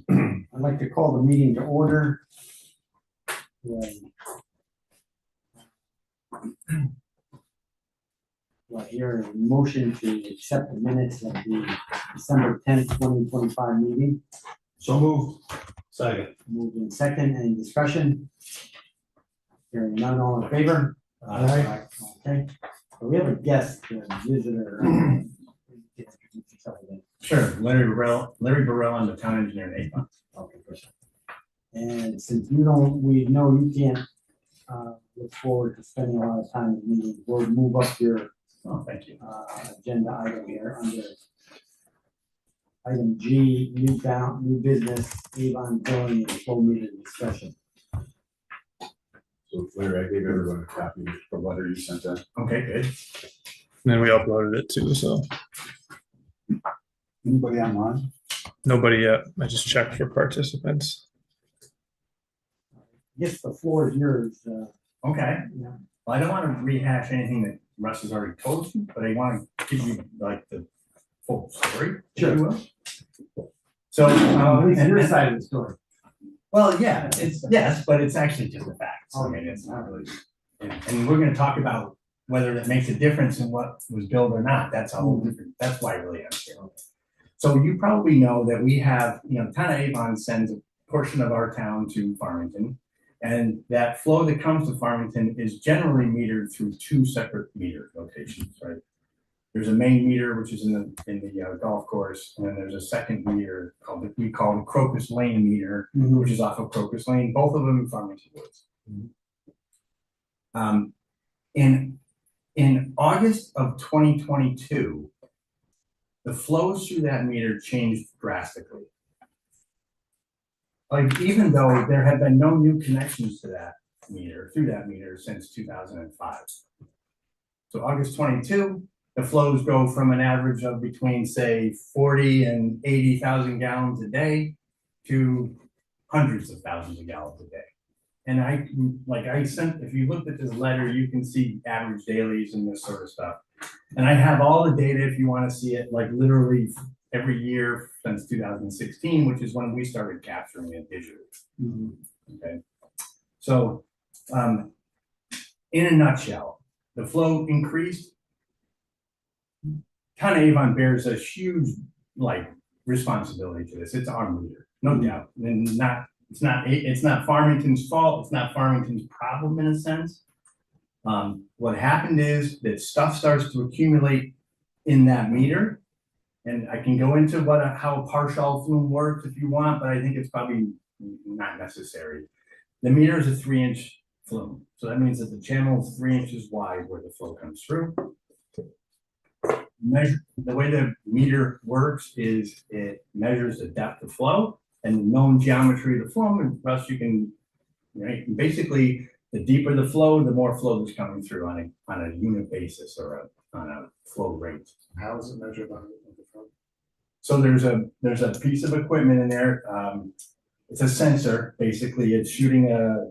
I'd like to call the meeting to order. Well, here a motion to accept the minutes of the December 10th, 2025 meeting. So moved. Second. Moved in second, any discussion? Hearing none, all in favor? Aye. Okay, so we have a guest, a visitor. Sure, Larry Burrell, I'm the town engineer in Avon. Okay, first. And since we know you can't look forward to spending a lot of time in the meeting, we'll move up your Oh, thank you. agenda item here under item G, new business, Avon billing and flow meter discussion. So Larry, I gave everyone a copy of the letter you sent in. Okay, good. And then we uploaded it too, so Anybody online? nobody yet. I just checked for participants. I guess the floor is yours. Okay. Yeah. Well, I don't want to rehash anything that Russ has already told you, but I want to give you like the full story, if you will. So, At least your and- side of the story. well, yeah, yes, but it's actually just a fact. So, I mean, it's not really. And we're going to talk about whether it makes a difference in what was billed or not. That's a whole different. That's why I really am here. So you probably know that we have, the town of Avon sends a portion of our town to Farmington. And that flow that comes to Farmington is generally metered through two separate meter locations, right? There's a main meter, which is in the golf course, and then there's a second meter we call the Crocus Lane meter, which is off of Crocus Lane, both of them in Farmington Woods. In August of 2022, the flows through that meter changed drastically. Like, even though there have been no new connections to that meter, through that meter since 2005. So August 22, the flows go from an average of between, say, 40 and 80,000 gallons a day to hundreds of thousands of gallons a day. And if you looked at this letter, you can see average dailies and this sort of stuff. And I have all the data if you want to see it, like literally every year since 2016, which is when we started capturing it digitally. Okay. So, in a nutshell, the flow increased. Town of Avon bears a huge responsibility to this. It's our meter, no doubt, and it's not Farmington's fault. It's not Farmington's problem in a sense. What happened is that stuff starts to accumulate in that meter, and I can go into how a partial flume works if you want, but I think it's probably not necessary. The meter is a 3-inch flume, so that means that the channel is 3 inches wide where the flow comes through. The way the meter works is it measures the depth of flow and the known geometry of the flow, and Russ, you can, basically, the deeper the flow, the more flow that's coming through on a unit basis or on a flow rate. How is it measured on the front? So there's a piece of equipment in there. It's a sensor. Basically, it's shooting a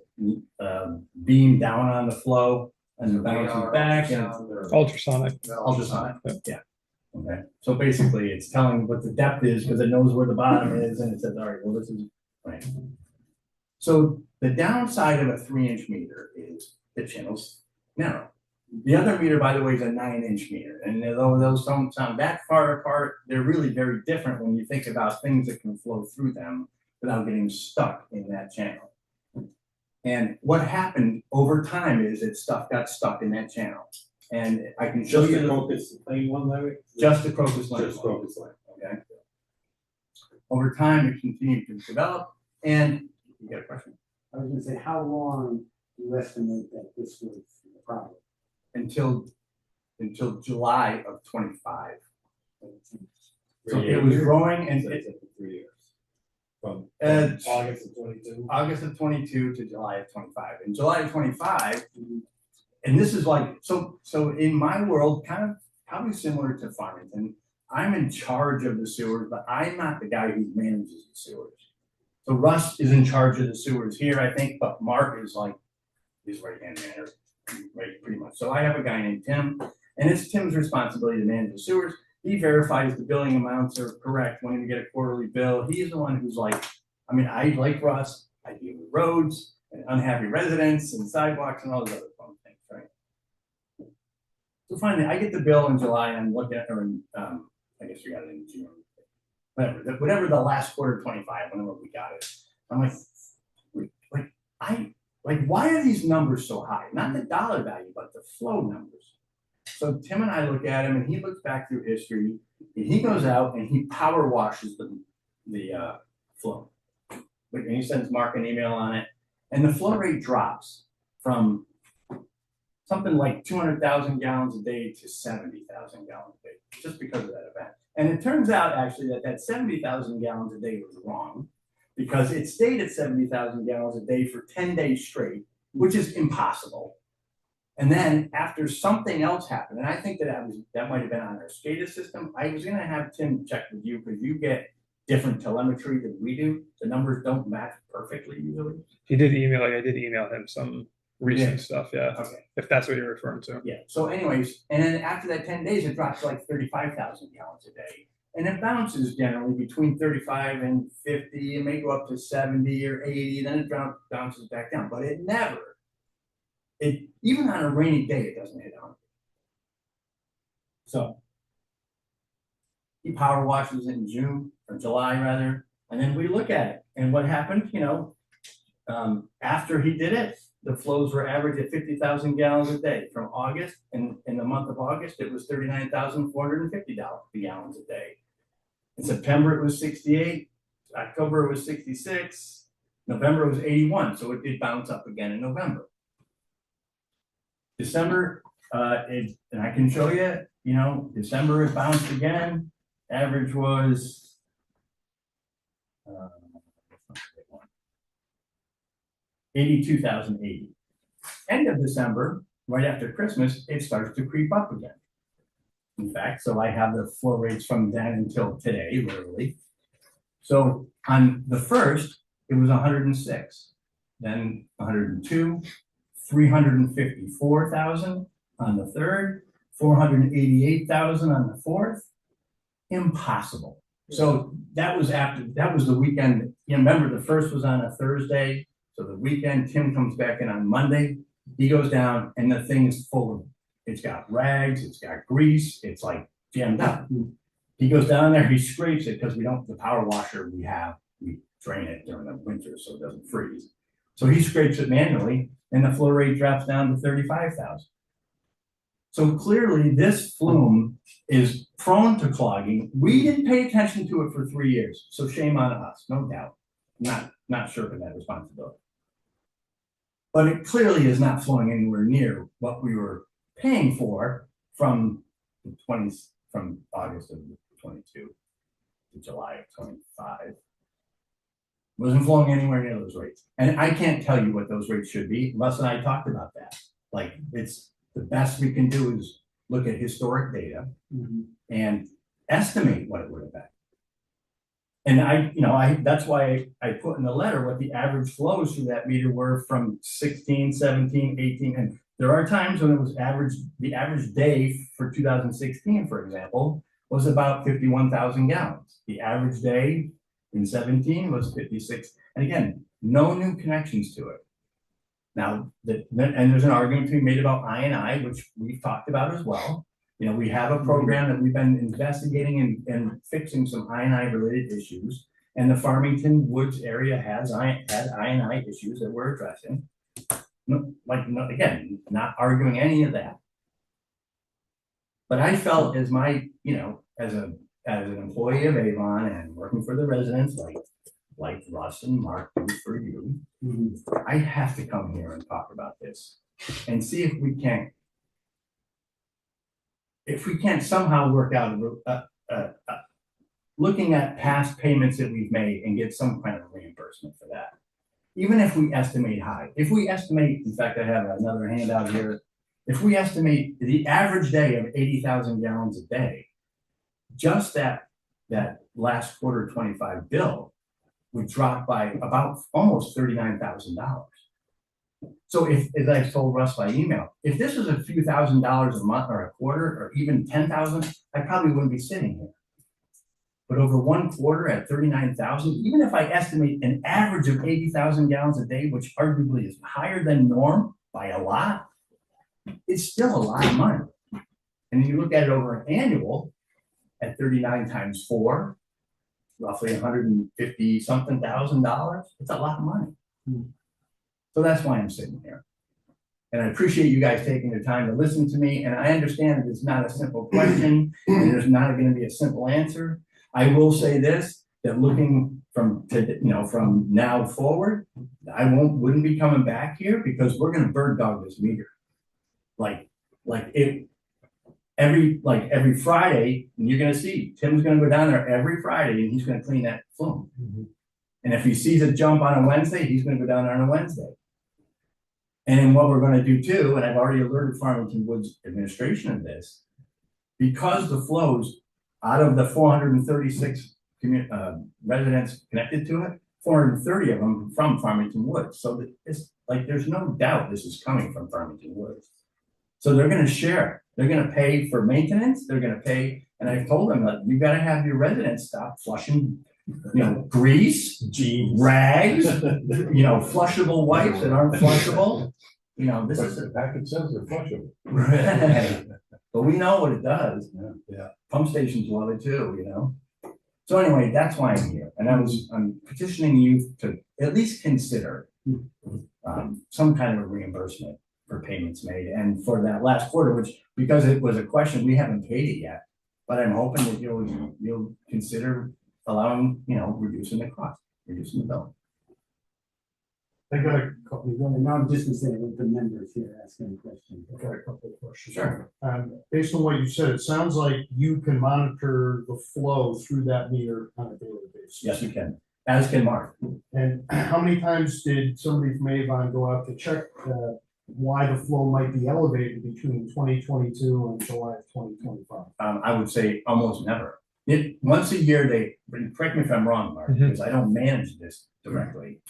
beam down on the flow and bouncing back. And Ultrasonic. ultrasonic. Yeah. Okay. So basically, it's telling what the depth is because it knows where the bottom is, and it says, all right, well, this is right. So the downside of a 3-inch meter is the channel's narrow. The other meter, by the way, is a 9-inch meter. And although those don't sound that far apart, they're really very different when you think about things that can flow through them without getting stuck in that channel. And what happened over time is that stuff got stuck in that channel. And I can show you the Crocus Lane one, Larry? just the Crocus Lane. Just Crocus Lane. Okay. Over time, it continued to develop. And you got a question? I was gonna say, how long do you estimate that this was the problem? Until July of 25. So Yeah. it was growing and It's 3 years. From August of 22. of 22 to July of 25. In July of 25, and this is so in my world, kind of probably similar to Farmington, I'm in charge of the sewers, but I'm not the guy who manages the sewers. So Russ is in charge of the sewers here, I think, but Mark is his right-hand man, right, pretty much. So I have a guy named Tim, and it's Tim's responsibility to manage the sewers. He verifies the billing amounts are correct when we get a quarterly bill. He's the one who's I mean, I like Russ, I deal with roads and unhappy residents and sidewalks and all those other fun things, right? So finally, I get the bill in July and I'm looking at, or in, I guess we got it in June. Whatever the last quarter 25, whenever we got it. I'm like, why are these numbers so high? Not the dollar value, but the flow numbers. So Tim and I look at him and he looks back through history and he goes out and he power washes the flow. And he sends Mark an email on it and the flow rate drops from something like 200,000 gallons a day to 70,000 gallons a day, just because of that event. And it turns out actually that 70,000 gallons a day was wrong because it stayed at 70,000 gallons a day for 10 days straight, which is impossible. And then after something else happened, and I think that might have been on our SCADA system. I was gonna have Tim check with you because you get different telemetry than we do. The numbers don't match perfectly usually. He did email, like I did email him some recent Yeah. stuff, yeah, Okay. if that's what you're referring to. Yeah, so anyways, and then after that 10 days, it drops to like 35,000 gallons a day. And it bounces generally between 35 and 50, it may go up to 70 or 80, then it bounces back down, but it never, even on a rainy day, it doesn't hit 100. So he power washes it in June or July rather, and then we look at it. And what happened, after he did it, the flows were average at 50,000 gallons a day. From August, in the month of August, it was 39,450 gallons a day. In September, it was 68. October, it was 66. November, it was 81. So it did bounce up again in November. December, and I can show you, December it bounced again. Average was 82,080. End of December, right after Christmas, it starts to creep up again. In fact, so I have the flow rates from then until today, literally. So on the first, it was 106, then 102, 354,000 on the third, 488,000 on the fourth. Impossible. So that was the weekend. Remember, the first was on a Thursday. So the weekend, Tim comes back in on Monday. He goes down and the thing is full of, it's got rags, it's got grease, it's like jammed up. He goes down there, he scrapes it because the power washer we drain it during the winter so it doesn't freeze. So he scrapes it manually and the flow rate drops down to 35,000. So clearly this flume is prone to clogging. We didn't pay attention to it for 3 years. So shame on us, no doubt. Not shirking that responsibility. But it clearly is not flowing anywhere near what we were paying for from August of 22 to July of 25. Wasn't flowing anywhere near those rates. And I can't tell you what those rates should be. Russ and I talked about that. Like, it's the best we can do is look at historic data and estimate what it would have been. And that's why I put in the letter what the average flows through that meter were from 16, 17, 18. And there are times when it was the average day for 2016, for example, was about 51,000 gallons. The average day in 17 was 56. And again, no new connections to it. Now, and there's an argument to be made about I&I, which we've talked about as well. We have a program that we've been investigating and fixing some I&I related issues. And the Farmington Woods area had I&I issues that we're addressing. Again, not arguing any of that. But I felt as as an employee of Avon and working for the residents like Russ and Mark do for you, I have to come here and talk about this and see if we can't somehow work out looking at past payments that we've made and get some kind of reimbursement for that. Even if we estimate high, in fact, I have another handout here. If we estimate the average day of 80,000 gallons a day, just that last quarter 25 bill would drop by about almost $39,000. So as I told Russ by email, if this was a few $1,000s a month or a quarter or even 10,000, I probably wouldn't be sitting here. but over one quarter at 39,000, even if I estimate an average of 80,000 gallons a day, which arguably is higher than norm by a lot, it's still a lot of money. And you look at it over an annual at 39 times 4, roughly 150 something thousand dollars. It's a lot of money. So that's why I'm sitting here. And I appreciate you guys taking the time to listen to me. And I understand that it's not a simple question and there's not going to be a simple answer. I will say this, that looking from from now forward, I wouldn't be coming back here because we're going to bird dog this meter. Every Friday, and you're going to see Tim's going to go down there every Friday and he's going to clean that flume. And if he sees a jump on a Wednesday, he's going to go down there on a Wednesday. And then what we're going to do too, and I've already alerted Farmington Woods administration of this, because the flows out of the 436 residents connected to it, 430 of them from Farmington Woods. So it's like there's no doubt this is coming from Farmington Woods. So they're going to share. They're going to pay for maintenance. They're going to pay, and I've told them that you got to have your residents stop flushing, grease, rags, flushable wipes that aren't flushable. This is The package says they're flushable. right. But we know what it does. Yeah. Pump stations love it too, So anyway, that's why I'm here. And I'm petitioning you to at least consider some kind of a reimbursement for payments made. And for that last quarter, which, because it was a question, we haven't paid it yet. But I'm hoping that you'll consider allowing, reducing the cost, reducing the bill. I got a couple, No, I'm just gonna say with the members here asking a question. I got a couple of questions. Sure. Based on what you said, it sounds like you can monitor the flow through that meter on a daily basis. Yes, we can. As can Mark. And how many times did somebody from Avon go out to check why the flow might be elevated between 2022 and July of 2025? I would say almost never. Once a year, correct me if I'm wrong, Mark, Mhm. because I don't manage this directly.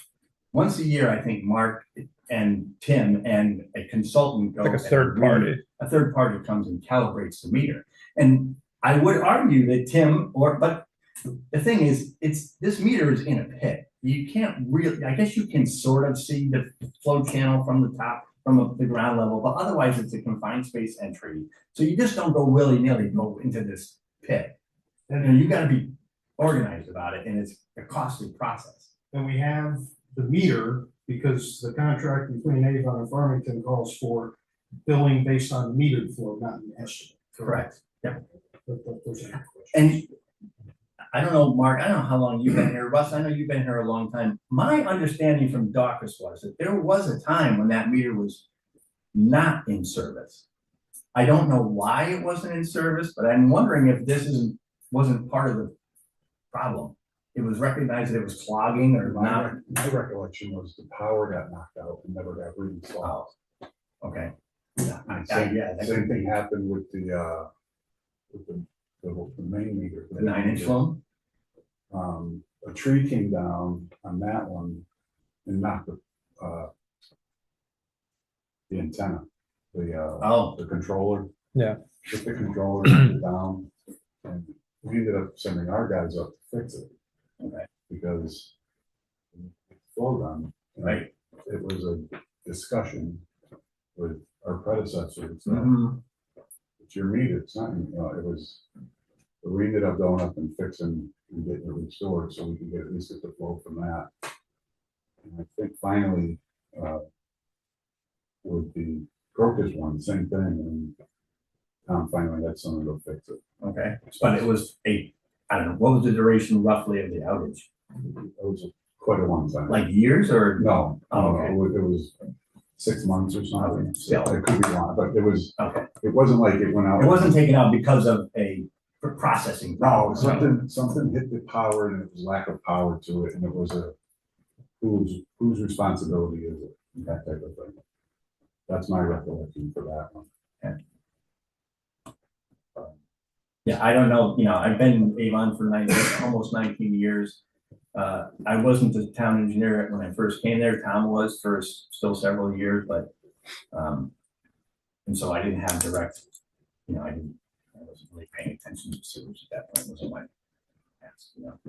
Once a year, I think Mark and Tim and a consultant go. Like a and third really- party. A third party comes and calibrates the meter. And I would argue that but the thing is, this meter is in a pit. You can't really, I guess you can sort of see the flow channel from the top, from the ground level, but otherwise it's a confined space entry. So you just don't go willy-nilly go into this pit. And you gotta be organized about it, and it's a costly process. And we have the meter, because the contract between Avon and Farmington calls for billing based on metered flow, not an estimate. Correct. Yeah. Those are my questions. And I don't know, Mark, I don't know how long you've been here. Russ, I know you've been here a long time. My understanding from Daucus was that there was a time when that meter was not in service. I don't know why it wasn't in service, but I'm wondering if this wasn't part of the problem. It was recognized that it was clogging or not. My recollection was the power got knocked out and never got reinstalled. Okay. Yeah, that Same could thing be happened with the main meter. the 9-inch flow. A tree came down on that one and knocked the antenna, the controller. Yeah. Took the controller down, and we ended up sending our guys up to fix it. Okay. Because flow run, Right. it was a discussion with our predecessors. Mhm. It's your meter, it's not, it was, but we ended up going up and fixing and getting it restored so we could get at least get the flow from that. And I think finally, with the Crocus one, same thing, and Tom finally had someone to fix it. Okay, but it was I don't know, what was the duration roughly of the outage? It was quite a long time. Like years or? No, Oh, okay. it was 6 months or something. Okay, still. It could be long, but it was, Okay, it wasn't like it went out. it wasn't taken out because of a processing No, problem. something hit the power and it was lack of power to it, and it was whose responsibility is it, that type of thing. That's my recollection for that one. Yeah, I don't know, I've been in Avon for almost 19 years. I wasn't the town engineer when I first came there. Tom was for still several years, but, and so I didn't have direct, I wasn't really paying attention to sewage at that point. It wasn't past, you know.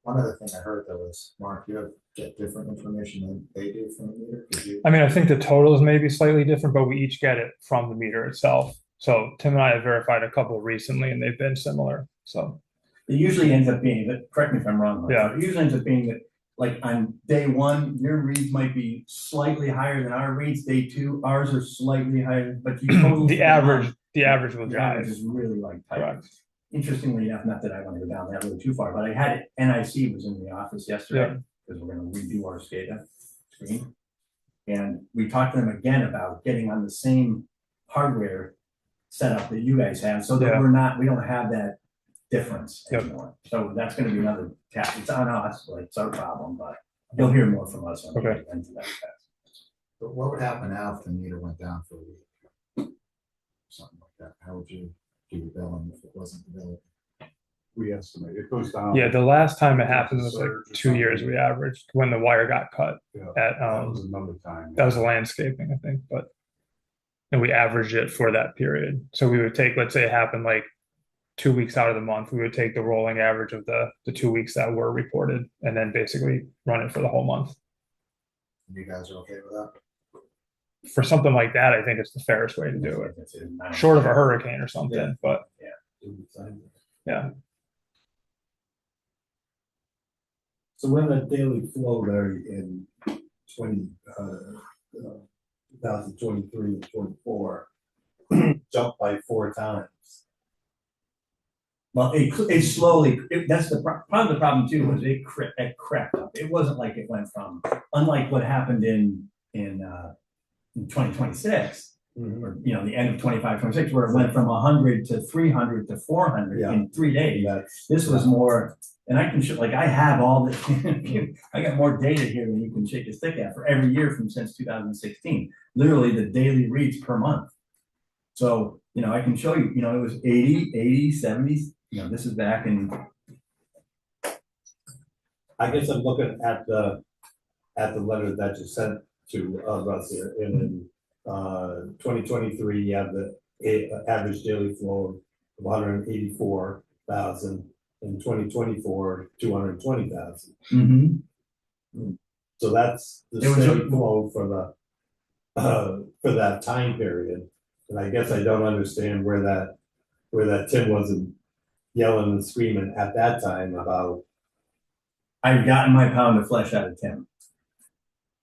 One other thing I heard though was, Mark, get different information than they do from the meter, could you? I mean, I think the totals may be slightly different, but we each get it from the meter itself. So Tim and I have verified a couple recently and they've been similar, so. It usually ends up being that, correct me if I'm wrong, Mike, Yeah. but it usually ends up being that, like, on day one, your reads might be slightly higher than our reads, day two, ours are slightly higher, but you total. The average will The average drive. is really like tight. Correct. Interestingly enough, not that I want to go down that road too far, but I had it, NIC was in the office yesterday, because we're gonna redo our SCADA screen. And we talked to them again about getting on the same hardware setup that you guys have, so that Yeah. we don't have that difference Yep. anymore. So that's gonna be another task, it's on us, like, it's our problem, but you'll hear more from us on Okay. the end of that task. But what would happen now if the meter went down for a week? Something like that, how would you do your billing if it wasn't available? We estimate, it goes down. Yeah, the last time it happened was like Surge or 2 years something. we averaged when the wire got cut Yeah, at, that was another time. that was landscaping, I think, but. And we averaged it for that period. So we would take, let's say it happened like 2 weeks out of the month, we would take the rolling average of the 2 weeks that were reported and then basically run it for the whole month. You guys are okay with that? For something like that, I think it's the fairest way to do it. Short of a hurricane or something, but yeah. So when the daily flow, Larry, in 2023 and 24 jumped by 4 times. Well, it slowly, that's the part of the problem too, was it crept up. It wasn't like it went from, unlike what happened in 2026, or, you know, the end of 25, 26, where it went from 100 to 300 to 400 in 3 days. That's, This was more, and I can show, like, I have all the, I got more data here than you can shake a stick at for every year since 2016. Literally the daily reads per month. So, you know, I can show you, you know, it was 80, 80, 70, you know, this is back in. I guess I'm looking at the letter that you sent to Russ here, and in 2023, you have the average daily flow of 184,000. In 2024, 220,000. Mm-hmm. So that's the It was steady flow for that time period. And I guess I don't understand where that Tim wasn't yelling and screaming at that time about. I've gotten my pound of flesh out of Tim.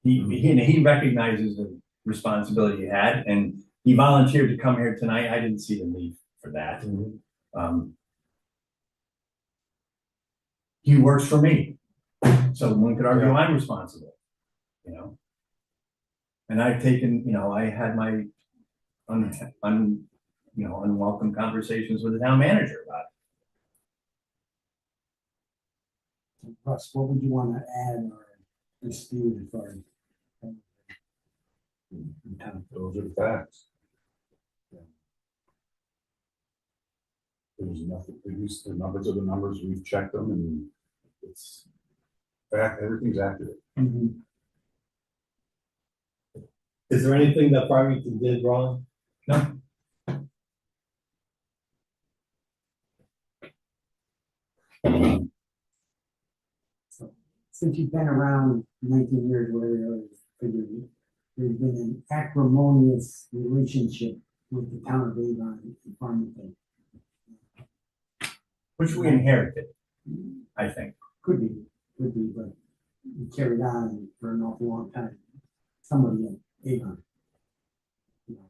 He recognizes the responsibility he had, and he volunteered to come here tonight. I didn't see the need for that. He works for me, so one could argue I'm responsible, you know. And I've taken, you know, I had my unwelcome conversations with the town manager about it. Russ, what would you want to add or dispute as far as? Those are the facts. There's nothing, the numbers are the numbers, we've checked them and it's fact, everything's accurate. Is there anything that Farmington did wrong? No. Since you've been around 19 years, whatever it is, figured there's been an acrimonious relationship with the town of Avon and Farmington. Which we inherited, I think. Could be, but we carried on for an awful long time. Somebody in Avon, you know,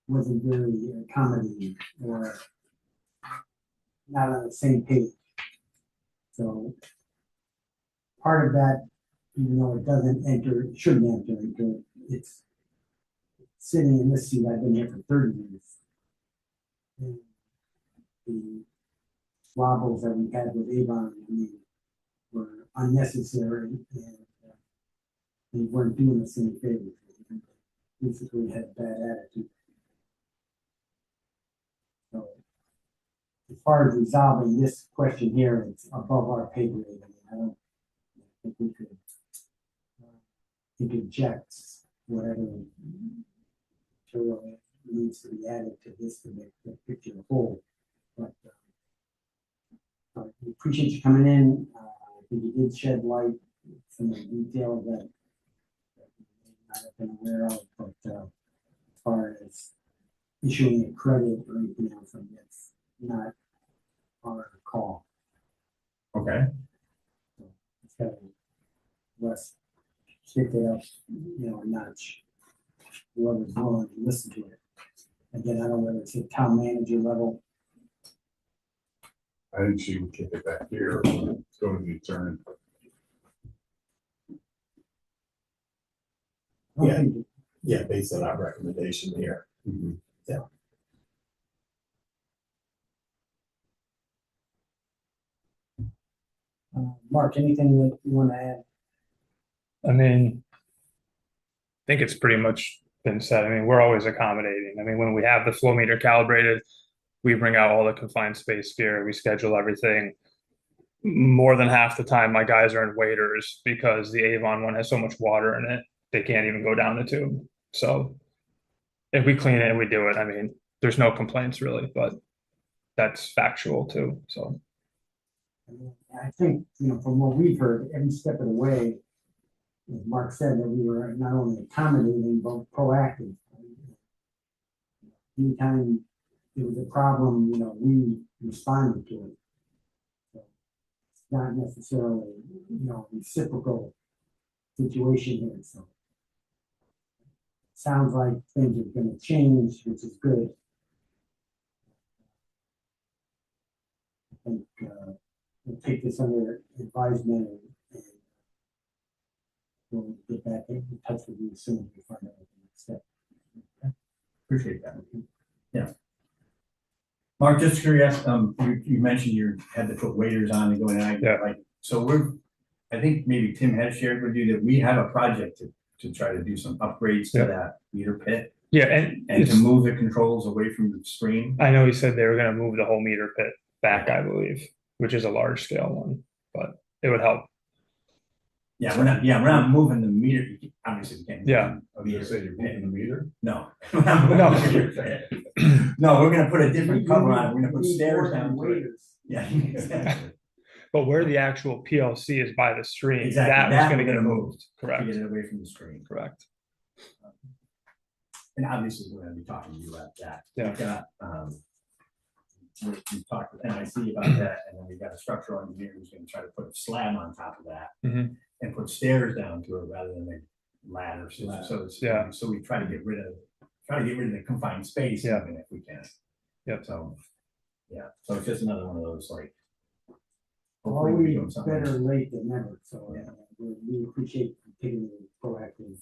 wasn't very accommodating or not on the same page. So part of that, even though it doesn't enter, it shouldn't enter into it, it's sitting in this seat. I've been here for 30 years. And the squabbles that we had with Avon, I mean, were unnecessary and they weren't doing the same favor. Basically had a bad attitude. So as far as resolving this question here, it's above our pay grade. I mean, I don't think we could inject whatever material needs to be added to this to make the picture whole. But appreciate you coming in. I think you did shed light some of the details that I have been aware of, but as far as issuing a credit or anything else, I guess, not our call. Okay, It's got to less stick it up, a notch. Whoever's willing to listen to it. Again, I don't know whether it's at town manager level. I think she would kick it back here, go to the attorney. I don't Yeah. think Yeah, based on our recommendation here. Mark, anything that you want to add? I mean, I think it's pretty much been said. I mean, we're always accommodating. I mean, when we have the flow meter calibrated, we bring out all the confined space gear, we schedule everything. More than half the time, my guys are in waders because the Avon one has so much water in it, they can't even go down the tube. So if we clean it and we do it, I mean, there's no complaints really, but that's factual too. So I think, from what we've heard, every step of the way, as Mark said, that we were not only accommodating, but proactive. Anytime there was a problem, we responded to it. So it's not necessarily, reciprocal situation here, so. Sounds like things are gonna change, which is good. I think, we'll take this under advisement and we'll get back in touch with you as soon as we find out what the next step. appreciate that. Yeah. Mark, just curious, you mentioned you had to put waders on to go in, Yeah. so I think maybe Tim had shared with you that we have a project to try to do some upgrades to Yeah. that meter pit yeah, and and to it's, move the controls away from the screen. I know he said they were gonna move the whole meter pit back, I believe, which is a large scale one, but it would help. We're not moving the meter, obviously we can't. Yeah. I was gonna say, you're moving the meter? No. We're not moving the meter pit. No, we're gonna put a different cover on it, we're gonna put stairs down to it. Yeah. exactly. But where the actual PLC is by the stream, Exactly, that was that gonna we're get gonna moved, To correct, get it away from the screen. correct. And obviously, we're gonna be talking to you about that. Yeah. We've got, we talked with NIC about that, and then we've got a structural engineer who's gonna try to put a slab on top of that. Mhm. And put stairs down to it rather than a ladder, Yeah. so we try to get rid of the confined space Yeah. even if we can. Yep. So, yeah, so it's just another one of those, like. hopefully we're Always doing something. better late than never, so Yeah. we appreciate you taking the proactive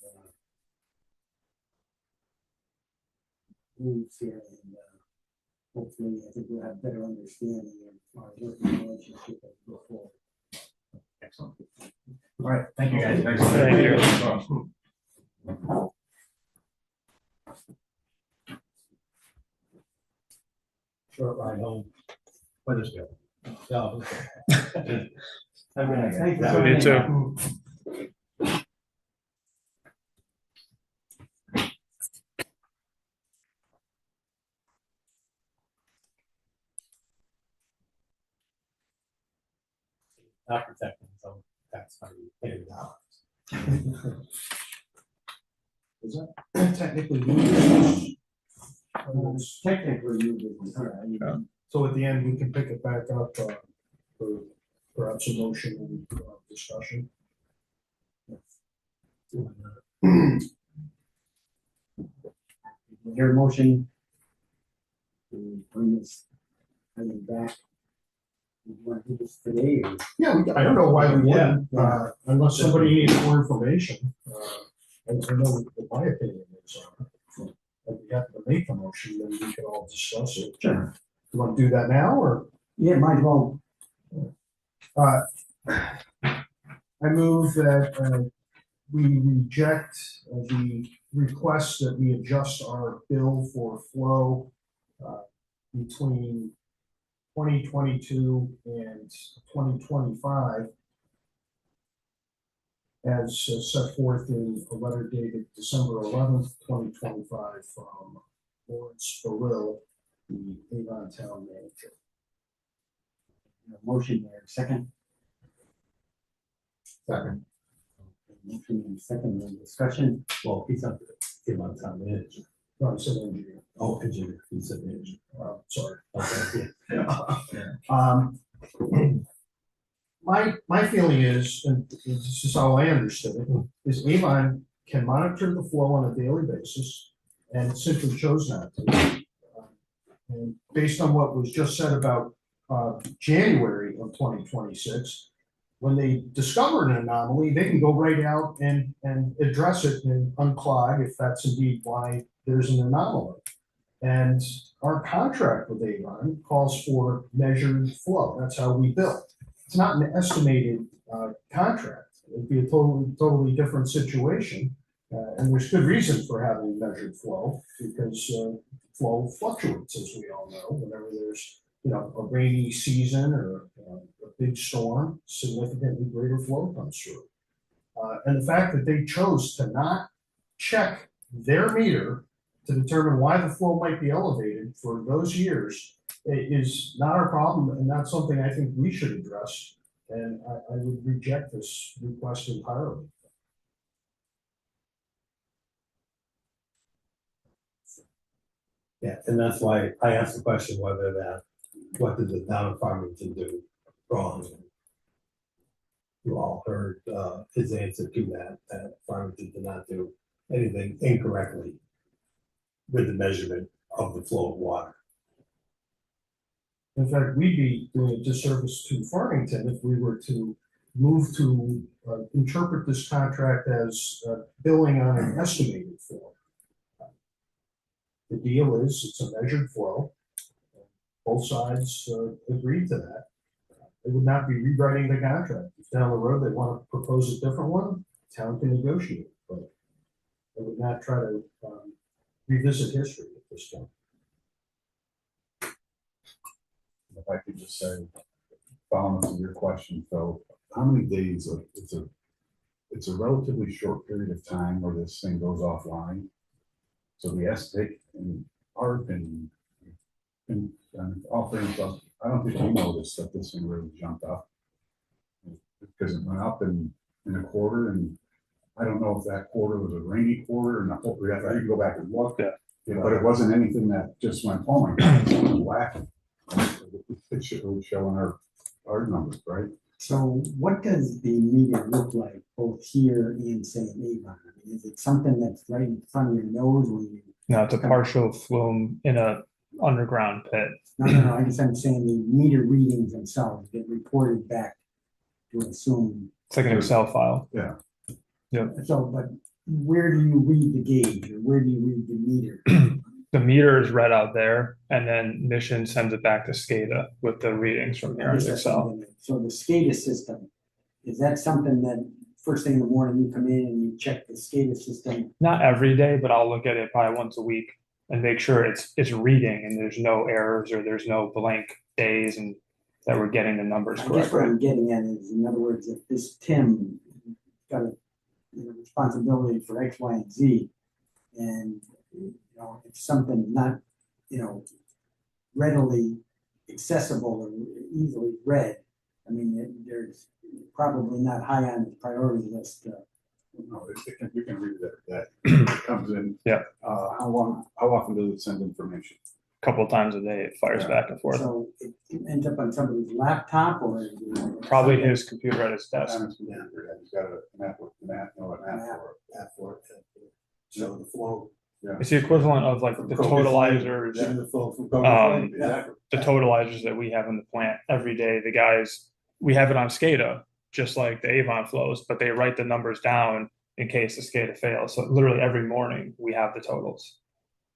moves here and hopefully I think we'll have better understanding of our working relationship as we go forward. Excellent. All right, thank you guys. Thank you. Short ride home. Weathersfield. So. Thank you. Yeah, you too. Not protecting, so that's how you pay the dollars. Is that technically new business? It's technically new business, Yeah. So at the end, we can pick it back up, for perhaps a motion and discussion. Your motion to bring this item back. You want to do this today or? Yeah, I don't know why we wouldn't, Yeah. unless somebody needs more information, and I know what my opinion is on it. I'd be happy to make the motion, then we can all discuss it. Sure. You wanna do that now, or? Yeah, might as well. I move that, we reject the request that we adjust our bill for flow, between 2022 and 2025 as set forth in a letter dated December 11th, 2025 from Lawrence Burrill, the Avon Town Manager. Motion there, second. Second. Motion and second, any discussion? Well, he's up, came on town manager. No, I said engineer. Oh, engineer, he said manager. Sorry. Okay, My feeling is, and this is how I understood it, is Avon can monitor the flow on a daily basis and simply chose not to. And based on what was just said about January of 2026, when they discover an anomaly, they can go right out and address it and unclog if that's indeed why there's an anomaly. And our contract with Avon calls for measured flow. That's how we bill. It's not an estimated contract. It'd be a totally different situation. And there's good reason for having measured flow because flow fluctuates, as we all know, whenever there's, a rainy season or a big storm, significantly greater flow comes through. And the fact that they chose to not check their meter to determine why the flow might be elevated for those years is not our problem and not something I think we should address. And I would reject this request entirely. Yeah, and that's why I asked the question whether what did the town of Farmington do wrong? You all heard his answer to that Farmington did not do anything incorrectly with the measurement of the flow of water. In fact, we'd be doing a disservice to Farmington if we were to move to interpret this contract as billing on an estimated flow. The deal is it's a measured flow. Both sides agreed to that. They would not be rewriting the contract. If down the road they want to propose a different one, the town can negotiate, but they would not try to revisit history at this point. If I could just say, following up to your question, Phil, how many days, it's a relatively short period of time where this thing goes offline. So the estimate, in our opinion, and all things, I don't think you noticed that this thing really jumped up. Because it went up in a quarter, and I don't know if that quarter was a rainy quarter or not. We have to go back and look. Yeah. But it wasn't anything that just went, oh my God, it's whack. It should show in our numbers, right? So what does the meter look like both here and say in Avon? I mean, is it something that's right in front of your nose when you? No, it's a partial flume in a underground pit. No, I guess I'm saying the meter readings themselves get reported back to assume. It's like an Excel file. Yeah. So, but where do you read the gauge or where do you read the meter? The meter is read out there, and then Mission sends it back to SCADA with the readings from here I in guess that's Excel. something that- So the SCADA system, is that something that first thing in the morning you come in and you check the SCADA system? Not every day, but I'll look at it probably once a week and make sure it's reading and there's no errors or there's no blank days and that we're getting the numbers I guess what correctly. I'm getting at is, in other words, if this Tim got a responsibility for X, Y, and Z, and it's something not readily accessible or easily read. I mean, there's probably not high on the priority list. No, you can read that it comes in. Yeah. How often does it send information? Couple times a day, it fires Yeah. back and forth. So it ends up on somebody's laptop or Probably his computer at his desk. He's got an app for it. App for it, show the flow. It's the equivalent of like the totalizers. Yeah, the flow from Exactly. The totalizers that we have in the plant every day. The guys, we have it on SCADA, just like the Avon flows, but they write the numbers down in case the SCADA fails. So literally every morning we have the totals.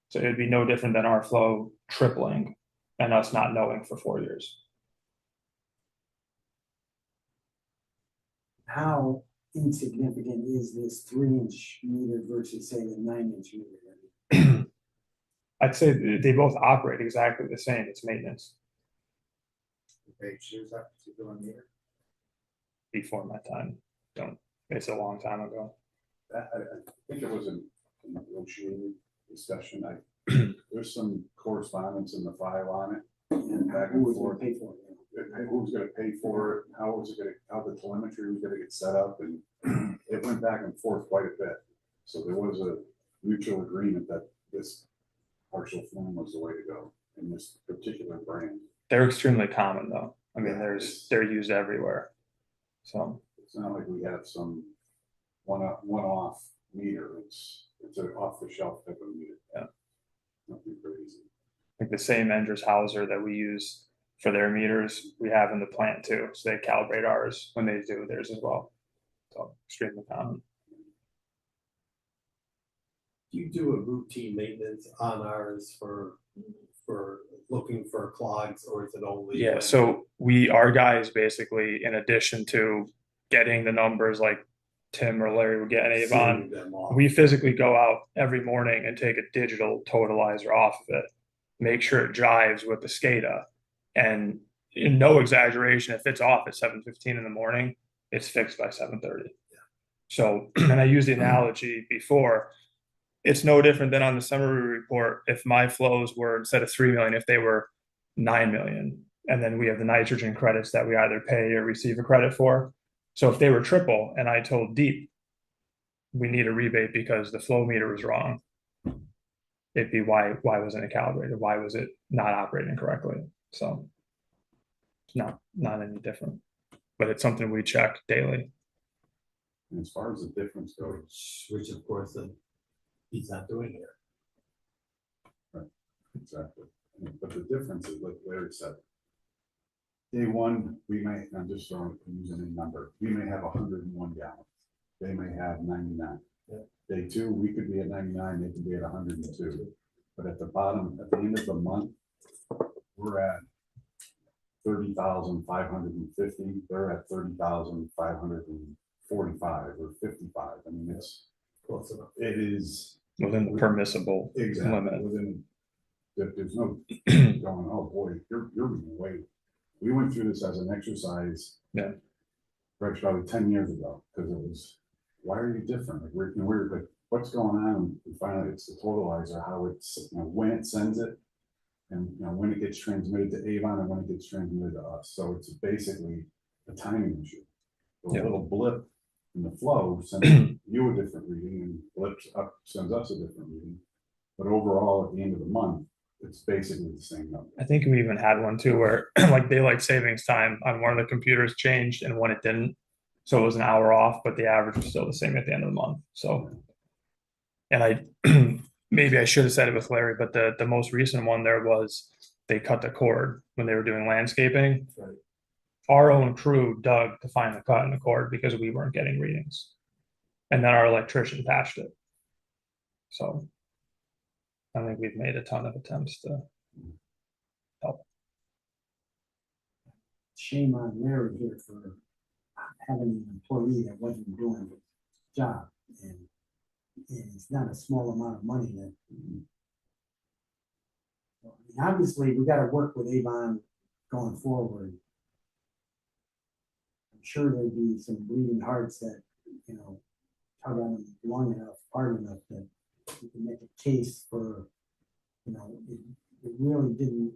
So it'd be no different than our flow tripling and us not knowing for 4 years. how insignificant is this 3-inch meter versus say the 9-inch meter? I'd say they both operate exactly the same. It's maintenance Page years that particular meter. before my time. It's a long time ago. I think it was a negotiated discussion. There's some correspondence in the file on it. And Back who and was going forth. to pay for it? who's gonna pay for it, how was it gonna, how the telemetry was gonna get set up, and it went back and forth quite a bit. So there was a mutual agreement that this partial film was the way to go in this particular brand. They're extremely common though. I mean, Yeah, they're used everywhere. So, It's not like we have some one-off meter, it's an off-the-shelf type of meter. Yeah. Nothing crazy. like the same Enders Hauser that we use for their meters, we have in the plant too. So they calibrate ours when they do theirs as well. So extremely common. Do you do a routine maintenance on ours for looking for clogs, or is it only? Yeah, so our guys basically, in addition to getting the numbers like Tim or Larry would get in Avon, seeing them off? we physically go out every morning and take a digital totalizer off of it, make sure it jives with the SCADA. And in no exaggeration, if it's off at 7:15 in the morning, it's fixed by 7:30. So, and I used the analogy before, it's no different than on the summary report. If my flows were, instead of 3 million, if they were 9 million, and then we have the nitrogen credits that we either pay or receive a credit for. So if they were triple and I told Deep, we need a rebate because the flow meter was wrong, it'd be why wasn't it calibrated? Why was it not operating correctly? So it's not any different, but it's something we check daily. And as far as the difference goes, Which of course, then he's not doing here. exactly, but the difference is like Larry said. Day one, we may, I'm just using a number, we may have 101 gallons, they may have 99. Yeah. Day two, we could be at 99, they could be at 102, but at the bottom, at the end of the month, we're at 30,550, they're at 30,545 or 55. I mean, it's Close enough. it is Within the permissible exactly limit. within. There's no going, oh boy, you're way. We went through this as an exercise. Yeah. Right, probably 10 years ago, because it was, why are you different? Like we're like, what's going on? And finally, it's the totalizer, how it's, when it sends it, and when it gets transmitted to Avon and when it gets transmitted to us. So it's basically a timing issue. A Yeah. little blip in the flow sends you a different reading, and blips up sends us a different reading. But overall, at the end of the month, it's basically the same number. I think we even had one too where like daylight savings time on one of the computers changed and when it didn't. So it was an hour off, but the average was still the same at the end of the month. So, and I maybe I should have said it with Larry, but the most recent one there was they cut the cord when they were doing landscaping. Right. Our own crew dug to find the cut in the cord because we weren't getting readings. And then our electrician patched it. So I think we've made a ton of attempts to help. Shame on Larry here for having an employee that wasn't doing his job, and it's not a small amount of money that. I mean, obviously, we gotta work with Avon going forward. I'm sure there'd be some bleeding hearts that, tug on them long enough, hard enough that you can make a case for, it really didn't,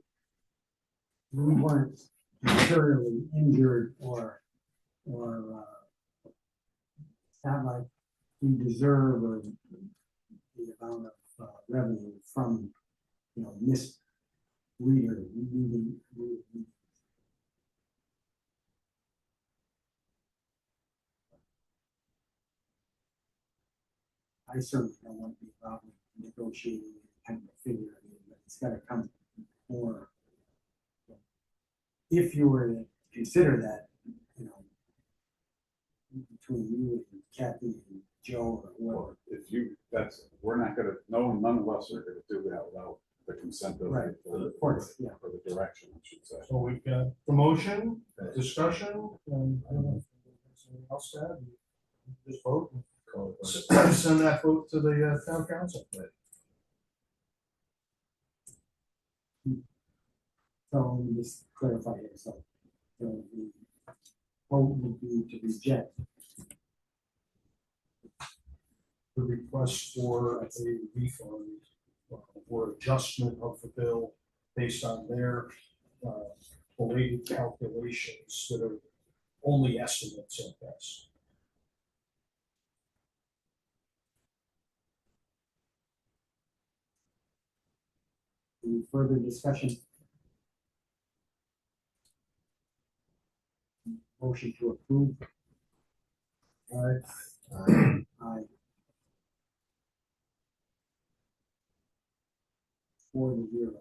we weren't materially injured or it's not like we deserve or the amount of revenue from, missed reader. I certainly don't want to be involved in negotiating kind of a figure, but it's gotta come more. If you were to consider that, between you and Kathy and Joe or whoever. Or if you, we're not gonna, none of us are gonna do that without the consent of. Right, of course, yeah. Or the direction, I should say. So we've got the motion, discussion, and I don't know if there's anything else to add. Just vote. Send that vote to the town council. So let me just clarify here, so the vote would be to reject. The request for a refund or adjustment of the bill based on their belated calculations that are only estimates at best. Any further discussion? Motion to approve. Aye. 4-0.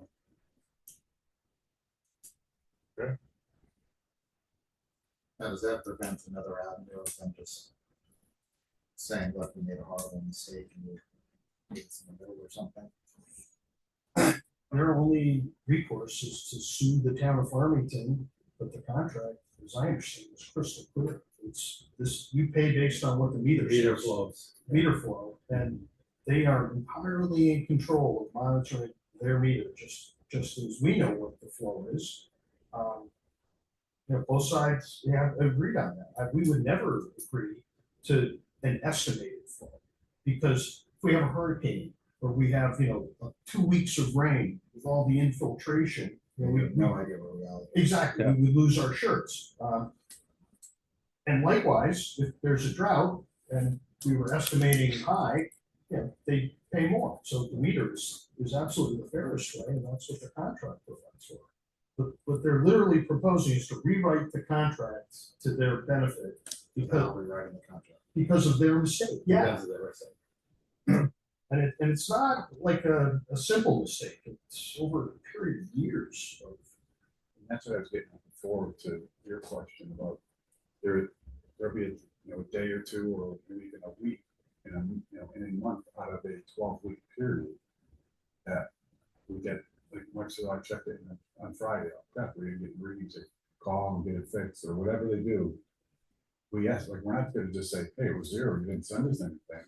Now, does that prevent another avenue of them just saying, look, we made a horrible mistake and we made it in the middle or something? Their only recourse is to sue the town of Farmington, but the contract, as I understand, is crystal clear. It's this, you pay based on what the meter Meter says. flows. Meter flow, and they are entirely in control of monitoring their meter, just as we know what the flow is. Both sides have agreed on that. We would never agree to an estimated flow. Because if we have a hurricane, or we have, 2 weeks of rain with all the infiltration, We have no idea where we are. exactly, we would lose our shirts. And likewise, if there's a drought and we were estimating high, they pay more. So the meter is absolutely the fairest way, and that's what the contract provides for. What they're literally proposing is to rewrite the contract to their benefit Without rewriting the contract. because of their mistake. Yeah, Because of their mistake. and it's not like a simple mistake. It's over a period of years of. And that's what I was getting forward to your question about there'll be a day or two or maybe even a week in a month out of a 12-week period that we get, like Mark said, I checked it on Friday. We're gonna get readings, like call and get it fixed or whatever they do. We ask, like, we're not gonna just say, hey, it was 0, you didn't send us anything.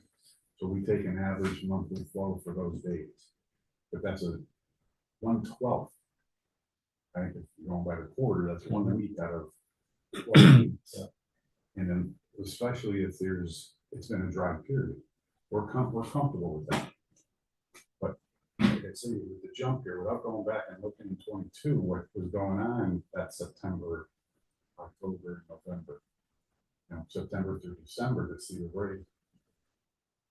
So we take an average monthly flow for those days. But that's a 1/12. I think if you're going by the quarter, that's 1 week out of 12 weeks. And then especially if it's been a dry period, we're comfortable with that. But like I say, with the jump here, without going back and looking in 22, what was going on that September, October, November, September through December to see the rate.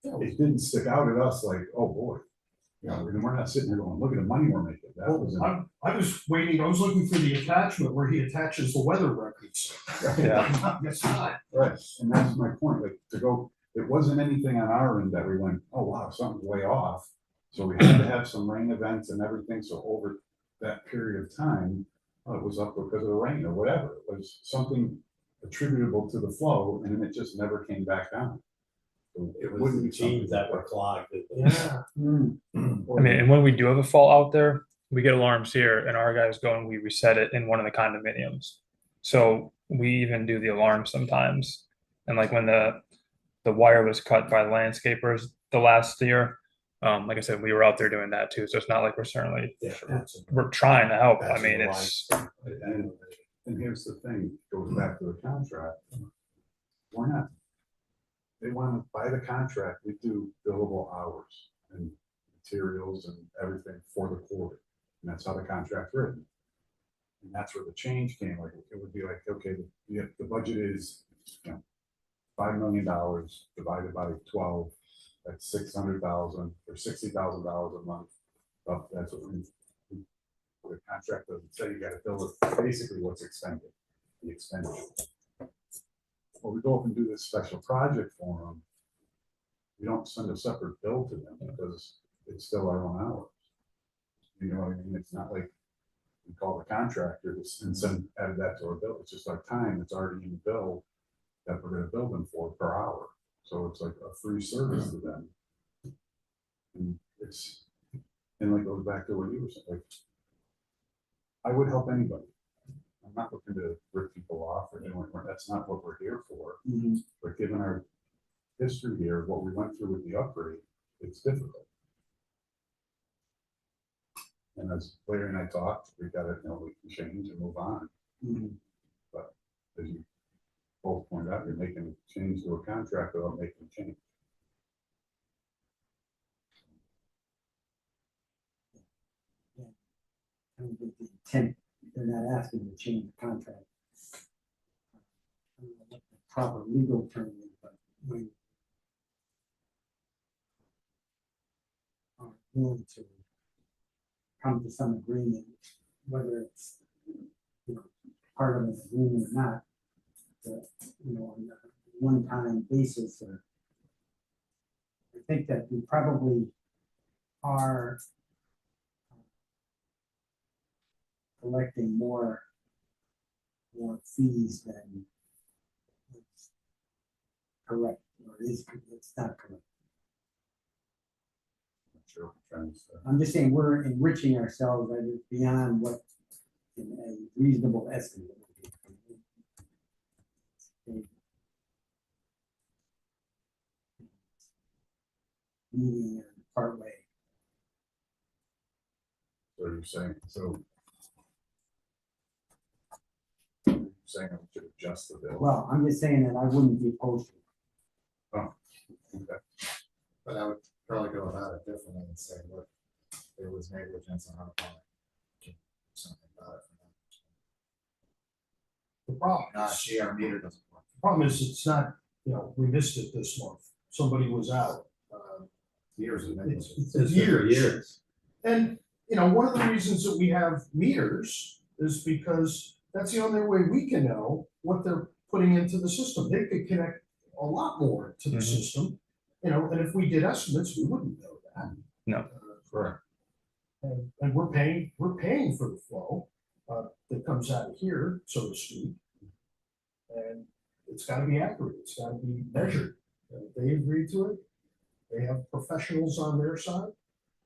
It didn't stick out at us like, oh boy, and we're not sitting here going, look at the money we're making. That was I was waiting, I was looking for the attachment where he attaches the weather records. Yeah. Guess not. right, and that's my point. Like it wasn't anything on our end that we went, oh wow, something's way off. So we had to have some rain events and everything. So over that period of time, it was up because of the rain or whatever. It was something attributable to the flow, and then it just never came back down. So It was wouldn't the be something teams that were clogged. Yeah. I mean, and when we do have a fall out there, we get alarms here, and our guys go and we reset it in one of the condominiums. So we even do the alarm sometimes. And like when the wire was cut by landscapers the last year, like I said, we were out there doing that too. So it's not like we're trying to help. I mean, it's And here's the thing, goes back to the contract. We're not, they want to buy the contract, we do billable hours and materials and everything for the quarter. And that's how the contract's written. And that's where the change came, like, it would be like, okay, the budget is, $5 million divided by 12, that's 600,000 or $60,000 a month. That's what the contract doesn't say, you gotta bill it basically what's expended, the expenditure. Well, we go up and do this special project for them, we don't send a separate bill to them because it's still our own hours. You know what I mean? It's not like we call the contractor and add that to our bill. It's just our time that's already in the bill that we're gonna bill them for per hour. So it's like a free service to them. And like goes back to what you were saying, like, I would help anybody. I'm not looking to rip people off or doing, that's not what we're here for. But given our history here, what we went through with the upgrade, it's difficult. And as Larry and I talked, we got to, we can change and move on. But as you both pointed out, you're making a change to a contract without making a change. I don't think the intent they're not asking to change the contract. I don't know what the proper legal term is, but we are willing to come to some agreement, whether it's, you know, part of an agreement or not, that, you know, on a one-time basis, or I think that we probably are collecting more fees than it's correct, or it's not correct. Not sure what you're trying to say. I'm just saying, we're enriching ourselves beyond what a reasonable estimate would be. Meeting part way. So you're saying, you're saying we should adjust the bill? Well, I'm just saying that I wouldn't be opposed to it. Okay. But I would probably go about it differently and say, look, there was negligence on our part. Can do something about it. The problem Not, is, gee, our meter doesn't work. problem is it's not, you know, we missed it this month. Somebody was out. Years of negligence. It's years. And, you know, one of the reasons that we have meters is because that's the only way we can know what they're putting into the system. They could connect a lot more to the Mhm. system, you know, and if we did estimates, we wouldn't know that. No. Correct. And we're paying for the flow, that comes out of here, so to speak. And it's gotta be accurate, it's gotta be measured. And they agreed to it. They have professionals on their side,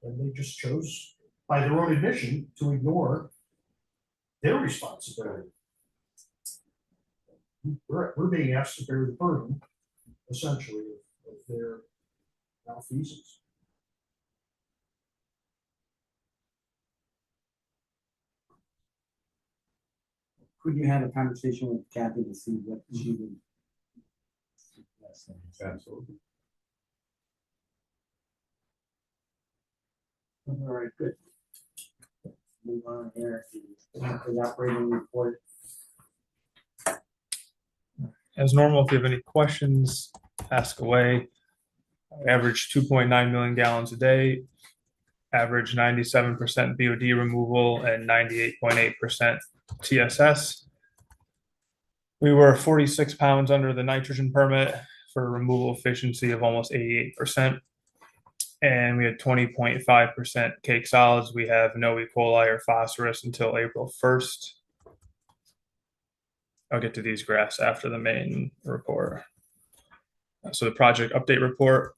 and they just chose, by their own admission, to ignore their responsibility. We're being asked to bear the burden, essentially, of their malfeasance. Could you have a conversation with Kathy to see what she would? Absolutely. All right, good. Move on here to the operating report. As normal, if you have any questions, ask away. Average 2.9 million gallons a day, average 97% BOD removal and 98.8% TSS. We were 46 pounds under the nitrogen permit for removal efficiency of almost 88%. And we had 20.5% cake solids. We have no E. coli or phosphorus until April 1st. I'll get to these graphs after the main report. So the project update report,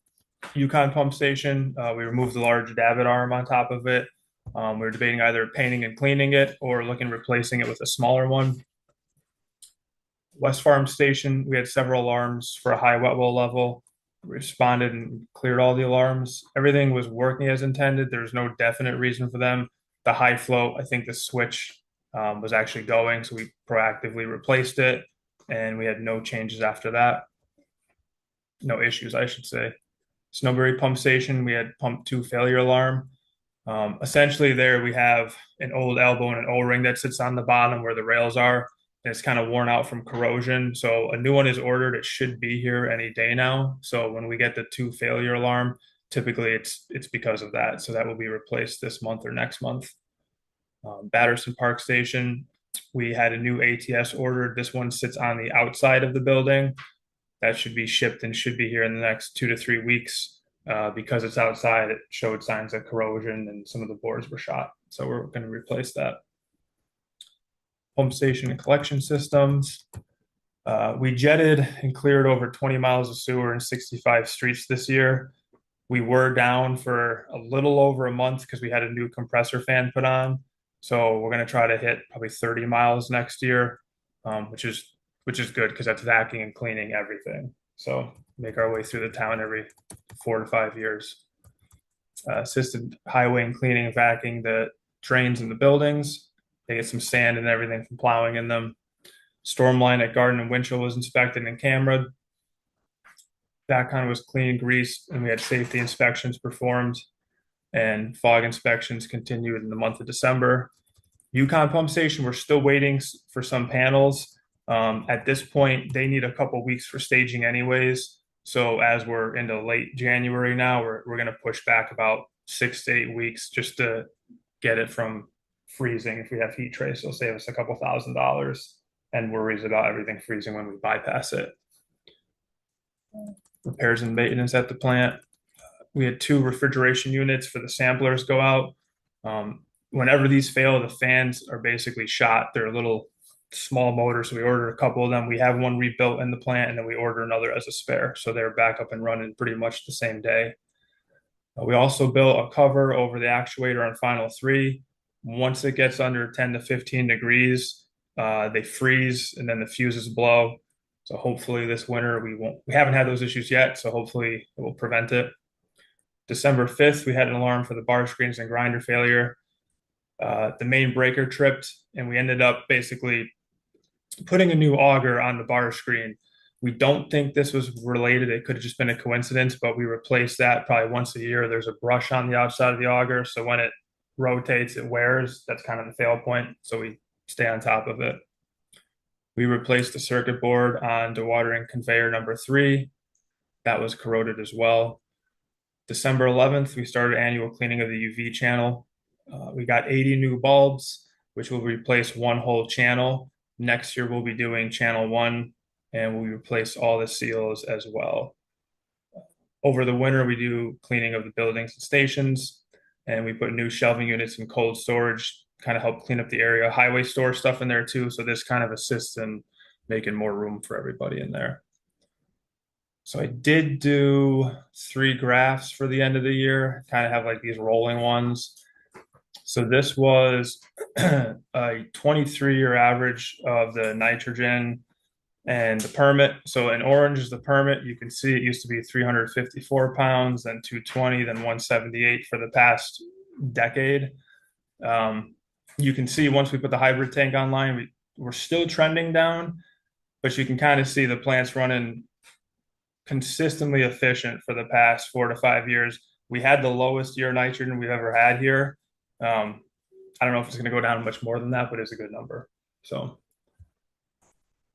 Yukon pump station, we removed the large davit arm on top of it. We were debating either painting and cleaning it or looking replacing it with a smaller one. West Farm Station, we had several alarms for a high wet well level. We responded and cleared all the alarms. Everything was working as intended. There's no definite reason for them. The high flow, I think the switch was actually going, so we proactively replaced it, and we had no changes after that. No issues, I should say. Snowberry pump station, we had pump 2 failure alarm. Essentially there we have an old elbow and an O-ring that sits on the bottom where the rails are. And it's kind of worn out from corrosion. So a new one is ordered. It should be here any day now. So when we get the 2 failure alarm, typically it's because of that. So that will be replaced this month or next month. Batterson Park Station, we had a new ATS ordered. This one sits on the outside of the building. That should be shipped and should be here in the next 2 to 3 weeks. Because it's outside, it showed signs of corrosion and some of the boards were shot. So we're going to replace that. Pump station and collection systems. We jetted and cleared over 20 miles of sewer and 65 streets this year. We were down for a little over a month because we had a new compressor fan put on. So we're going to try to hit probably 30 miles next year, which is good because that's vacuuming and cleaning everything. So make our way through the town every 4 to 5 years. Assisted highway and cleaning and vacuuming the drains in the buildings. They get some sand and everything from plowing in them. Storm line at Garden and Winchell was inspected and cameraed. VACCON was cleaned, greased, and we had safety inspections performed. And fog inspections continued in the month of December. Yukon Pump Station, we're still waiting for some panels. At this point, they need a couple weeks for staging anyways. So as we're into late January now, we're gonna push back about 6 to 8 weeks just to get it from freezing. If we have heat trace, it'll save us a couple $1,000 and worries about everything freezing when we bypass it. Repairs and maintenance at the plant. We had 2 refrigeration units for the samplers go out. Whenever these fail, the fans are basically shot. They're a little small motors, so we ordered a couple of them. We have one rebuilt in the plant, and then we order another as a spare. So they're back up and running pretty much the same day. We also built a cover over the actuator on final 3. Once it gets under 10 to 15 degrees, they freeze and then the fuses blow. So hopefully this winter we haven't had those issues yet, so hopefully it will prevent it. December 5th, we had an alarm for the bar screens and grinder failure. The main breaker tripped, and we ended up basically putting a new auger on the bar screen. We don't think this was related. It could have just been a coincidence, but we replace that probably once a year. There's a brush on the outside of the auger, so when it rotates, it wears. That's kind of the fail point, so we stay on top of it. We replaced the circuit board on dewatering conveyor number 3. That was corroded as well. December 11th, we started annual cleaning of the UV channel. We got 80 new bulbs, which will replace 1 whole channel. Next year, we'll be doing channel 1, and we'll replace all the seals as well. Over the winter, we do cleaning of the buildings and stations, and we put new shelving units in cold storage, kind of help clean up the area. Highway store stuff in there too, so this kind of assists in making more room for everybody in there. So I did do 3 graphs for the end of the year, kind of have like these rolling ones. So this was a 23-year average of the nitrogen and the permit. So in orange is the permit. You can see it used to be 354 pounds, then 220, then 178 for the past decade. You can see once we put the hybrid tank online, we're still trending down, but you can kind of see the plant's running consistently efficient for the past 4 to 5 years. We had the lowest year nitrogen we've ever had here. I don't know if it's going to go down much more than that, but it's a good number. So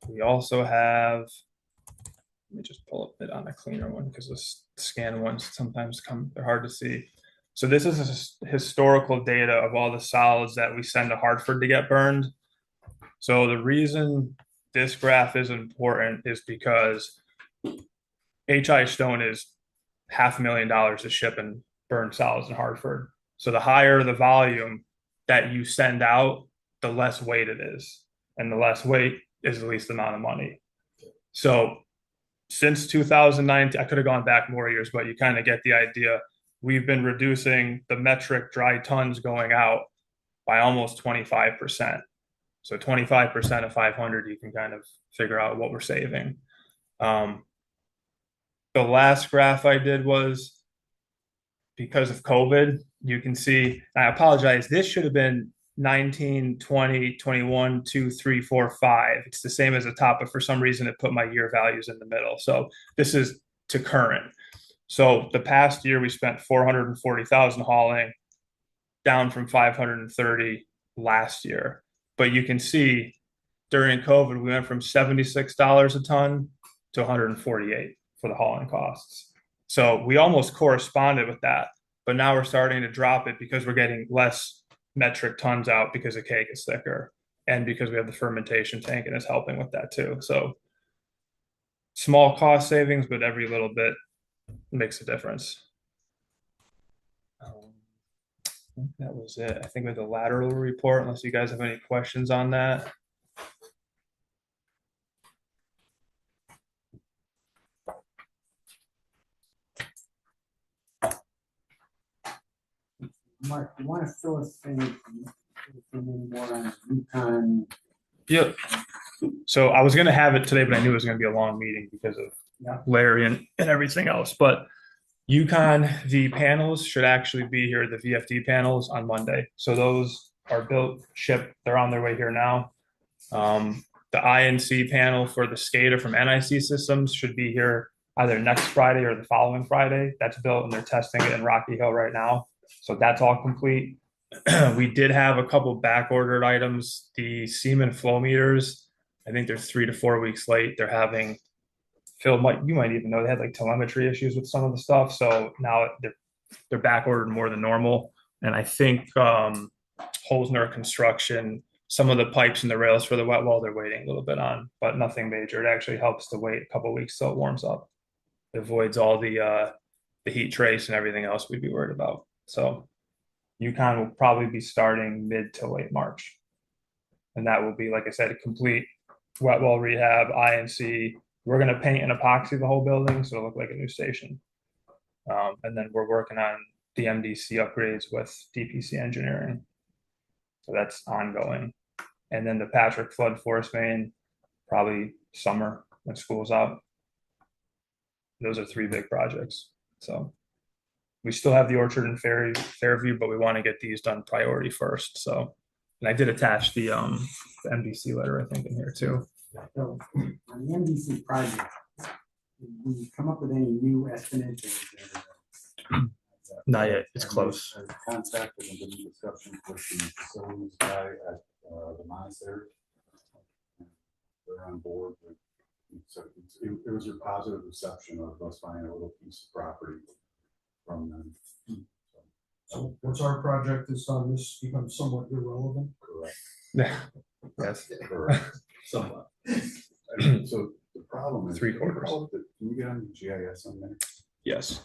we also have, let me just pull up it on a cleaner one because the scan ones sometimes they're hard to see. So this is historical data of all the solids that we send to Hartford to get burned. So the reason this graph is important is because H.I. Stone is $500,000 to ship and burn solids in Hartford. So the higher the volume that you send out, the less weight it is. And the less weight is the least amount of money. So since 2019, I could have gone back more years, but you kind of get the idea. We've been reducing the metric dry tons going out by almost 25%. So 25% of 500, you can kind of figure out what we're saving. The last graph I did was because of COVID. You can see, I apologize, this should have been 19, 20, 21, 2, 3, 4, 5. It's the same as the top, but for some reason it put my year values in the middle. So this is to current. So the past year we spent 440,000 hauling, down from 530 last year. But you can see during COVID, we went from $76 a ton to 148 for the hauling costs. So we almost corresponded with that, but now we're starting to drop it because we're getting less metric tons out because the cake is thicker and because we have the fermentation tank and it's helping with that too. So small cost savings, but every little bit makes a difference. I think that was it. I think with the lateral report, unless you guys have any questions on that. Mark, you want to fill us in more on Yukon? Yep. So I was going to have it today, but I knew it was going to be a long meeting because of Larry and everything else. But Yukon, the panels should actually be here, the VFD panels, on Monday. So those are built, shipped, they're on their way here now. The INC panel for the SCADA from NIC Systems should be here either next Friday or the following Friday. That's built and they're testing it in Rocky Hill right now. So that's all complete. We did have a couple back ordered items. The Siemens flow meters, I think they're 3 to 4 weeks late. They're having you might even know they had like telemetry issues with some of the stuff. So now they're back ordered more than normal. And I think Holzner Construction, some of the pipes and the rails for the wet well, they're waiting a little bit on, but nothing major. It actually helps to wait a couple weeks till it warms up. It avoids all the heat trace and everything else we'd be worried about. So UConn will probably be starting mid to late March. And that will be, like I said, a complete wet well rehab, INC. We're going to paint and epoxy the whole building so it'll look like a new station. And then we're working on the MDC upgrades with DPC engineering. So that's ongoing. And then the Patrick flood force main, probably summer when school's out. Those are 3 big projects. So we still have the Orchard and Fairview, but we want to get these done priority first. So, and I did attach the MDC letter, I think, in here too. So on the MDC project, did we come up with any new estimates? Not yet. It's close. I contacted and been in discussion with the facilities guy at the monastery. They're on board. So it was a positive reception of us buying a little piece of property from them. So once our project is done, this becomes somewhat irrelevant. Correct. Yes. Correct. Somewhat. So the problem is. 3/4. Can you get on the GIS on there? Yes.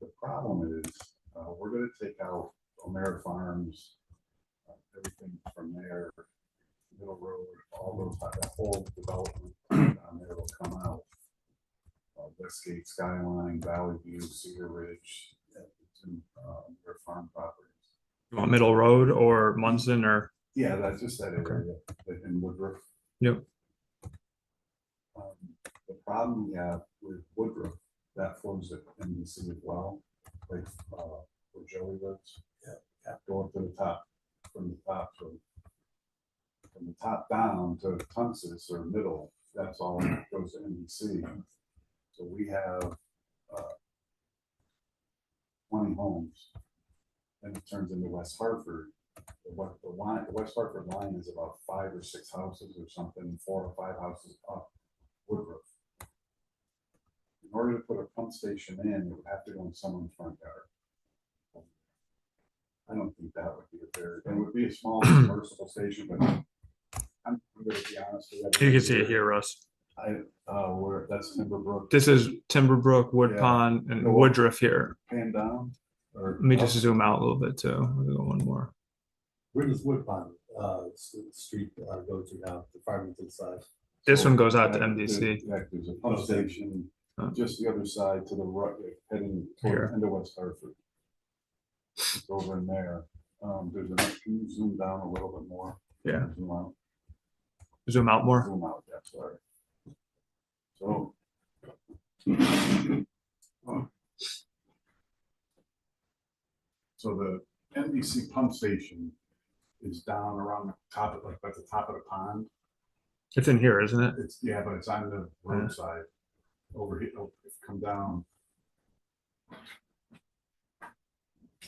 The problem is, we're gonna take out O'Mara Farms, everything from there, Middle Road, all those, that whole development down there will come out. Westgate, Skyline, Valley View, Cedar Ridge, their farm properties. You want Middle Road or Munson or? Yeah, that's just that area, like in Woodruff. Yep. The problem we have with Woodruff, that flows at NBC as well, like, where Joey lives. Yeah. Go up to the top, from the top, from the top down to Tunsis or middle, that's all that goes to NBC. So we have 20 homes, and it turns into West Hartford. The West Hartford line is about 5 or 6 houses or something, 4 or 5 houses up Woodruff. In order to put a pump station in, it would have to go in someone's front yard. I don't think that would be it would be a small submersible station, but I'm gonna be honest with you. You can see it here, Russ. That's Timberbrook. This is Timberbrook, Wood Yeah. Pond, and Woodruff here. Pan down, or. Let me just zoom out a little bit too. We'll go one more. Where does Woodpond, street, go to now, the Farmington side? This one goes out to Yeah, MDC. there's a pump station, just the other side to the right, heading Here. toward into West Hartford. It's over in there. There's enough, can you zoom down a little bit more? Yeah. Zoom out. Zoom out more. Zoom out, yeah, sorry. So. So the NBC pump station is down around the top of, like, at the top of the pond. It's in here, isn't it? It's, yeah, but it's on the roadside. Over here, come down.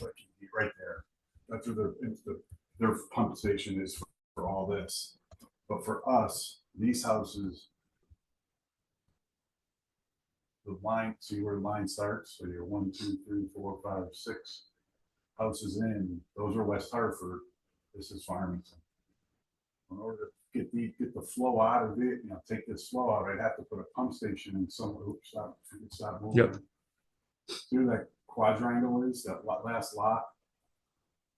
Like, right there. That's where their pump station is for all this. But for us, these houses, the line, see where the line starts? So you're 1, 2, 3, 4, 5, 6 houses in. Those are West Hartford. This is Farmington. In order to get the flow out of it, take this flow out, I'd have to put a pump station in somewhere. Stop moving. Yep. See where that quadrangle is, that last lot?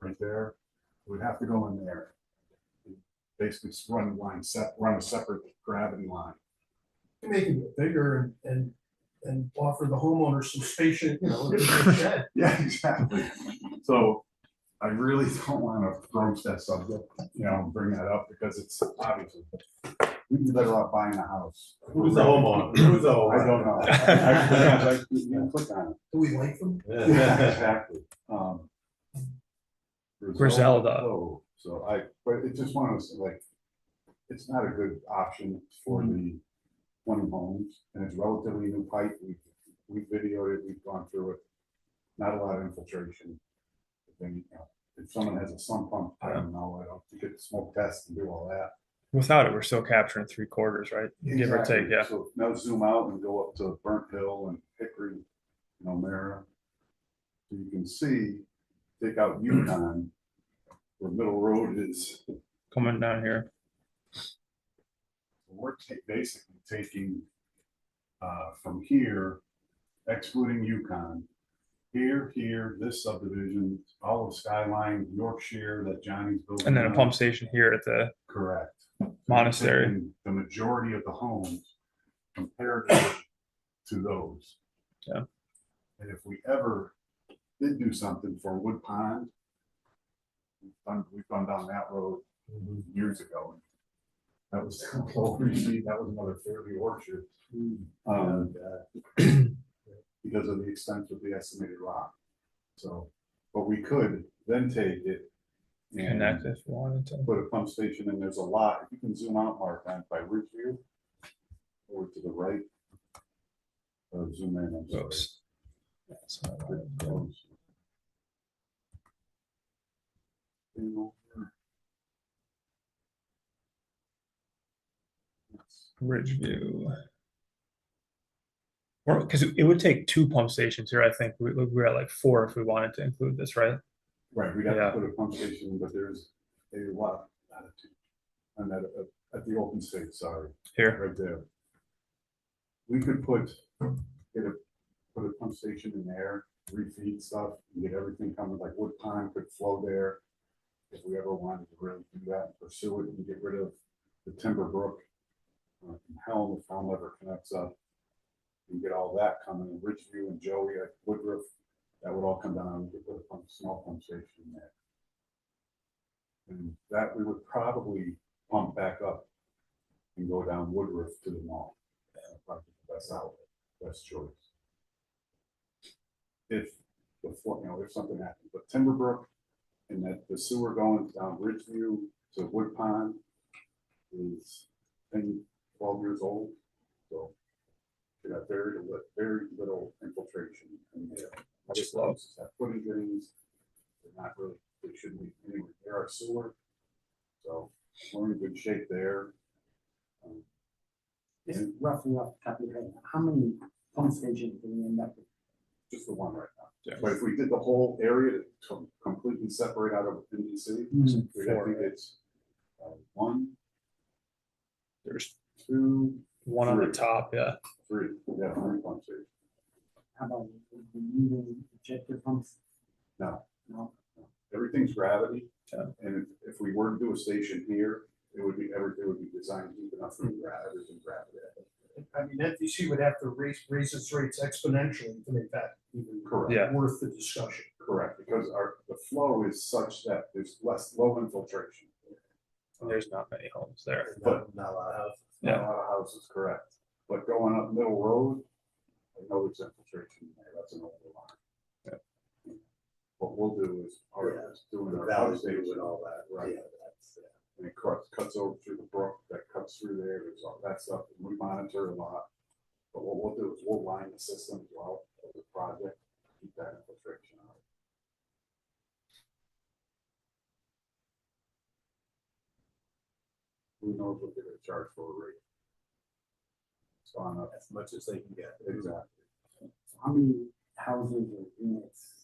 Right there. We'd have to go in there. Basically run a separate gravity line. Make it bigger and offer the homeowner some space, in the shed. Yeah, exactly. So I really don't want to broach that subject, bring that up because it's obviously, we'd be better off buying a house. Who's the homeowner? Who's the homeowner? I don't know. You can click on it. Do we like them? Yeah, exactly. Griselda. So but it's just one of those, like, it's not a good option for the 20 homes, and it's relatively new pipe. We videoed it, we've gone through it. Not a lot of infiltration. Then, if someone has a sump pump, I don't know, I don't, you get smoke test and do all that. Without it, we're still capturing 3/4, right? Give or take, Exactly. yeah. So now zoom out and go up to Burnt Hill and Hickory, Mara. So you can see, take out Yukon, where Middle Road is. Coming down here. We're basically taking from here, excluding Yukon, here, this subdivision, all of Skyline, Yorkshire, that Johnny's building. And then a now. pump station here at the Correct. monastery. Taking the majority of the homes compared to those. Yeah. And if we ever did do something for Wood Pond, we've gone down that road years ago. That was that was another Fairview Orchard. Because of the extent of the estimated rock. So, but we could then take it and Connect if you wanted to. put a pump station, and there's a lot, if you can zoom out, Mark, on by Ridgeview, or to the right. Zoom in, I'm sorry. Oops. That's what I wanted to do. Close. Bring over. Ridgeview. Because it would take 2 pump stations here, I think. We're at like 4 if we wanted to include this, right? Right, we'd have Yeah. to put a pump station, but there's a lot, not a two, and at the open space, sorry. Here. Right there. We could put a pump station in there, refeed stuff, and get everything coming, like Wood Pond could flow there. If we ever wanted to really do that, and pursue it and get rid of the Timber Brook. From Helm, if Helm ever connects up. And get all that coming, in Ridgeview and Joey at Woodruff, that would all come down, we could put a small pump station in there. And that we would probably pump back up and go down Woodruff to the mall. Probably the best outlet, best choice. If if something happens, but Timberbrook and that the sewer going down Ridgeview to Wood Pond is 10, 12 years old, so they got very little infiltration. And Just other places have footing drains, they're not really, they shouldn't be anywhere near our sewer. So we're in good shape there. Just roughly off the top of your head, how many pump stations do we end up with? Just the one right now. Yeah. But if we did the whole area to completely separate out of NDC, Mhm. we'd have to get 1, There's 2, one on the 3. top, yeah. 3, yeah, 3 pump stations. How about the moving ejector pumps? No, No, everything's gravity. Yeah. And if we were to do a station here, it would be designed deep enough for everything gravity. I mean, NDC would have to raise its rates exponentially to make that even Correct. Yeah. worth the discussion. Correct, because the flow is such that there's low infiltration. There's not many homes there. But Not a lot of houses. not a lot of houses, correct. But going up Middle Road, I know there's infiltration in there, that's an older line. Yeah. What we'll do is, doing The our valley pump station, and all that, right, yeah, that's, and it cuts over through the brook, that cuts through there, there's all that stuff, and we monitor a lot. But what we'll do is we'll line the system as well, as a project, keep that infiltration out. Who knows what they're gonna charge for a rate? It's gone up, as much as they can get. exactly. so how many houses or units?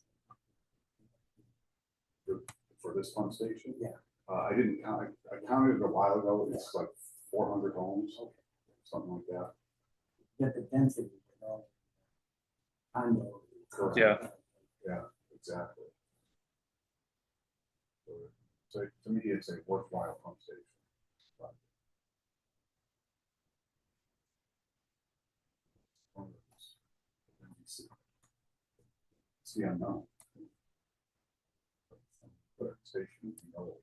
For this pump station? Yeah. I didn't count, I counted it a while ago, it's like 400 homes, something like that. Get the density, you know? Condo. Correct. Yeah. Exactly. So to me, it's a worthwhile pump station. It's the unknown. Station, you know,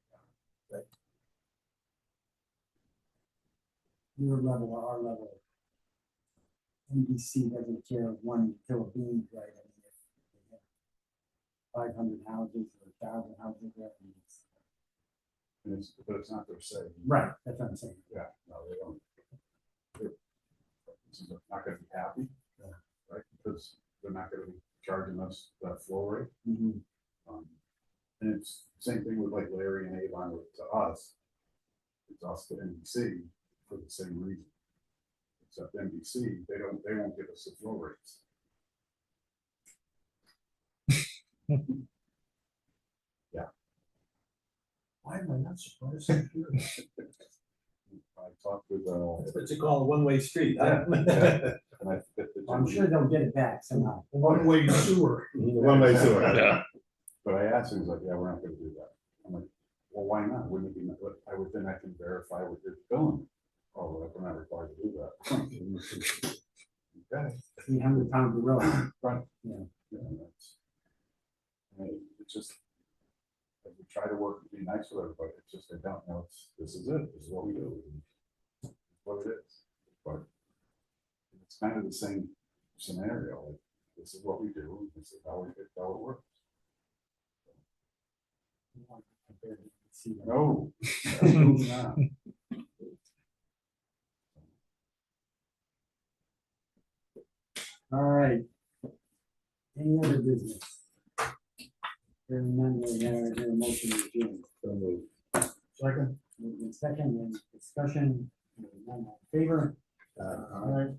Your level or our level. NBC doesn't care if 1 Philippines, right? I mean, if they have 500 houses or 1,000 houses there. I mean, but it's not their say. right, that's what I'm saying. Yeah, no, they don't. This is not gonna be happy, right, because they're not gonna be charging us that flow rate. Mhm. And it's same thing with like Larry and Avon with to us. It's us to NBC for the same reason. Except NBC, they won't give us the flow rates. Why am I not surprised to hear that? I talked with, That's what you call a one-way street. huh? and I. I'm sure they'll get it back somehow. One-way sewer. One-way sewer. Yeah. But I asked him, he's like, yeah, we're not gonna do that. I'm like, well, why not? Wouldn't it be, I would then I can verify with your billing. Oh, well, we're not required to do that. Okay. 300 pound gorilla. Right. Yeah. Yeah, that's. I mean, it's just. We try to work and be nice with everybody, it's just they don't know, this is it, this is what we do. It's what it is, but. It's kind of the same scenario, like, this is what we do, this is how it works. No. Absolutely not. All right. Any other business? Hearing none, we have a motion to adjourn. Second. Moving second, and discussion, hearing none, all in favor? All right,